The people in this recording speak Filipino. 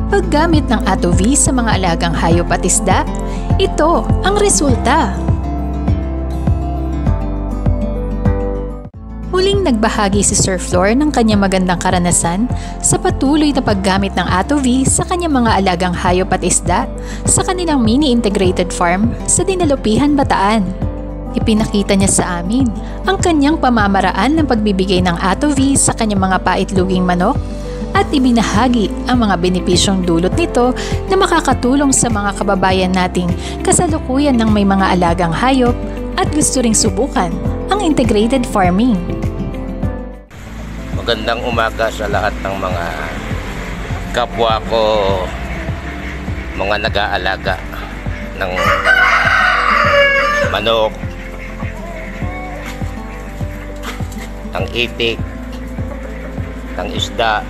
Paggamit ng ATOV sa mga alagang hayop at isda, ito ang resulta. Huling nagbahagi si Sir Flor ng kanyang magandang karanasan sa patuloy na paggamit ng ATOV sa kanyang mga alagang hayop at isda sa kanilang mini-integrated farm sa Dinalupihan, Bataan. Ipinakita niya sa amin ang kanyang pamamaraan ng pagbibigay ng ATOV sa kanyang mga paitluging manok at ibinahagi ang mga benepisyong dulot nito na makakatulong sa mga kababayan nating kasalukuyan ng may mga alagang hayop at gusto ring subukan ang integrated farming. Magandang umaga sa lahat ng mga kapwa ko, mga nag-aalaga ng manok, ng itik, ng isda,